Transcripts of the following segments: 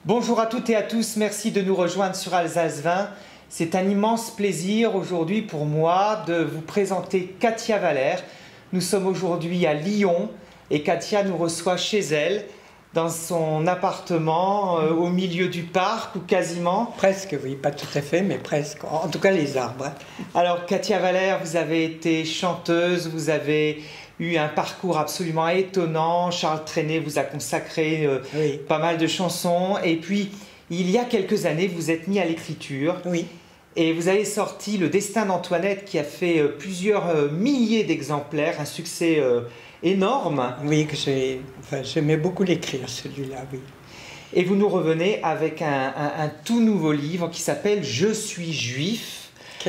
Bonjour à toutes et à tous, merci de nous rejoindre sur Alsace 20. C'est un immense plaisir aujourd'hui pour moi de vous présenter Katia Valère. Nous sommes aujourd'hui à Lyon et Katia nous reçoit chez elle, dans son appartement, au milieu du parc ou quasiment. Presque, oui, pas tout à fait, mais presque. En tout cas, les arbres. Alors Katia Valère, vous avez été chanteuse, vous avez eu un parcours absolument étonnant. Charles Trenet vous a consacré Oui. pas mal de chansons. Et puis, il y a quelques années, vous êtes mis à l'écriture. Oui. Et vous avez sorti Le Destin d'Antoinette qui a fait plusieurs milliers d'exemplaires, un succès énorme. Oui, que j'aimais beaucoup l'écrire, celui-là, oui. Et vous nous revenez avec un tout nouveau livre qui s'appelle Je suis juif.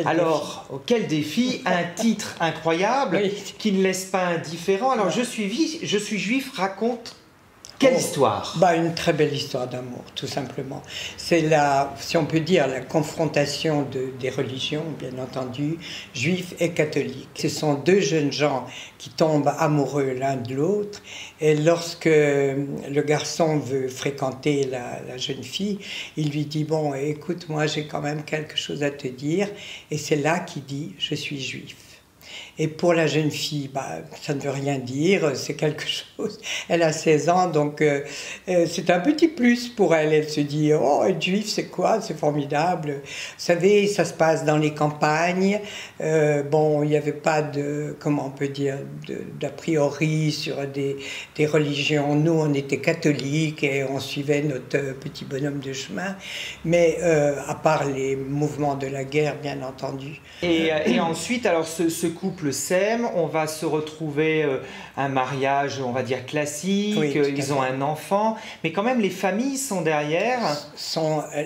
Alors, quel défi, un titre incroyable Oui. qui ne laisse pas indifférent. Alors, je suis juif raconte quelle histoire? Une très belle histoire d'amour, tout simplement. C'est si on peut dire, la confrontation des religions, bien entendu, juifs et catholiques. Ce sont deux jeunes gens qui tombent amoureux l'un de l'autre, et lorsque le garçon veut fréquenter la jeune fille, il lui dit « Bon, écoute, moi j'ai quand même quelque chose à te dire », et c'est là qu'il dit « Je suis juif ». Et pour la jeune fille, ça ne veut rien dire, c'est quelque chose. Elle a 16 ans, donc c'est un petit plus pour elle. Elle se dit, oh, être juif, c'est quoi? C'est formidable. Vous savez, ça se passe dans les campagnes. Il n'y avait pas comment on peut dire, d'a priori sur des religions. Nous, on était catholiques et on suivait notre petit bonhomme de chemin. Mais à part les mouvements de la guerre, bien entendu. Et ensuite, alors ce couple s'aime, on va se retrouver un mariage, on va dire classique, oui, ils ont un enfant, mais quand même les familles sont derrière.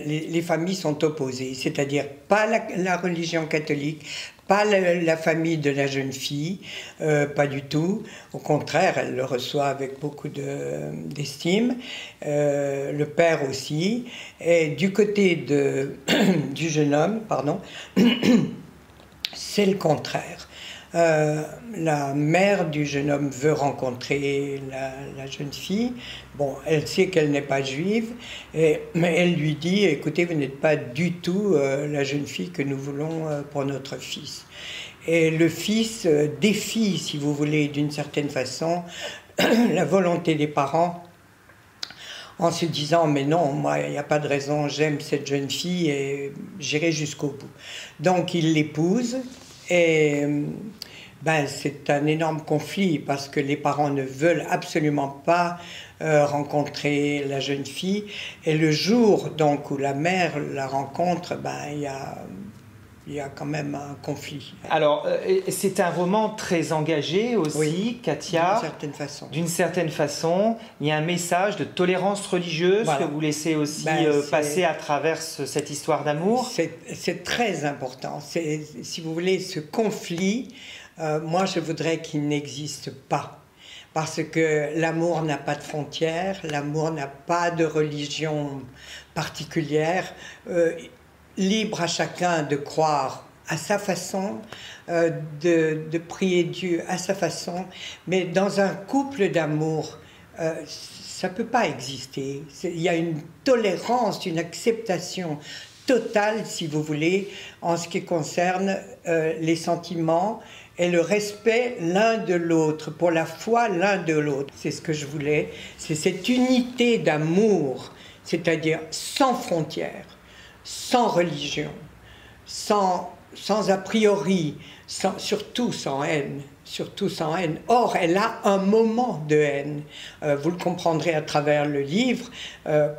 Les familles sont opposées, c'est-à-dire pas la religion catholique, pas la famille de la jeune fille, pas du tout. Au contraire, elle le reçoit avec beaucoup d'estime. Le père aussi. Et du côté du jeune homme, pardon, c'est le contraire. La mère du jeune homme veut rencontrer la jeune fille. Bon, elle sait qu'elle n'est pas juive, mais elle lui dit, écoutez, vous n'êtes pas du tout la jeune fille que nous voulons pour notre fils. Et le fils défie, si vous voulez, d'une certaine façon, la volonté des parents, en se disant, mais non, moi, il n'y a pas de raison, j'aime cette jeune fille et j'irai jusqu'au bout. Donc il l'épouse. Et c'est un énorme conflit parce que les parents ne veulent absolument pas rencontrer la jeune fille. Et le jour donc, où la mère la rencontre, il y a quand même un conflit. Alors, c'est un roman très engagé aussi, oui, Katia. D'une certaine façon. D'une certaine façon. Il y a un message de tolérance religieuse que vous laissez aussi passer à travers cette histoire d'amour. C'est très important. Si vous voulez, ce conflit, moi je voudrais qu'il n'existe pas. Parce que l'amour n'a pas de frontières, l'amour n'a pas de religion particulière. Libre à chacun de croire à sa façon, de prier Dieu à sa façon, mais dans un couple d'amour, ça ne peut pas exister. Il y a une tolérance, une acceptation totale, si vous voulez, en ce qui concerne les sentiments et le respect l'un de l'autre, pour la foi l'un de l'autre. C'est ce que je voulais, c'est cette unité d'amour, c'est-à-dire sans frontières, sans religion, sans a priori, surtout sans haine. Or, elle a un moment de haine. Vous le comprendrez à travers le livre.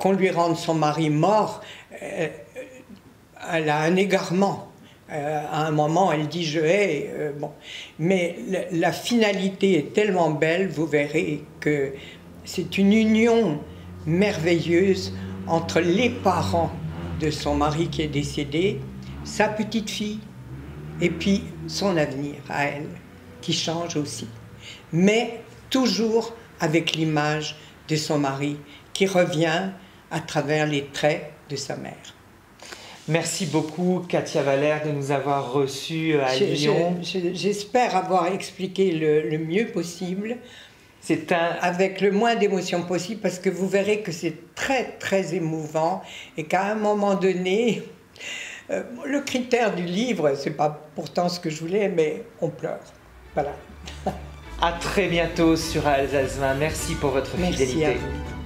Qu'on lui rende son mari mort, elle a un égarement. À un moment, elle dit « je hais ». Mais la finalité est tellement belle, vous verrez que c'est une union merveilleuse entre les parents de son mari qui est décédé, sa petite fille, et puis son avenir à elle, qui change aussi. Mais toujours avec l'image de son mari, qui revient à travers les traits de sa mère. Merci beaucoup, Katia Valère, de nous avoir reçus à Lyon. J'espère avoir expliqué le mieux possible C'est un... Avec le moins d'émotions possible, parce que vous verrez que c'est très, très émouvant et qu'à un moment donné, le critère du livre, c'est pas pourtant ce que je voulais, mais on pleure. Voilà. À très bientôt sur Alsace 20. Merci pour votre fidélité. Merci à vous.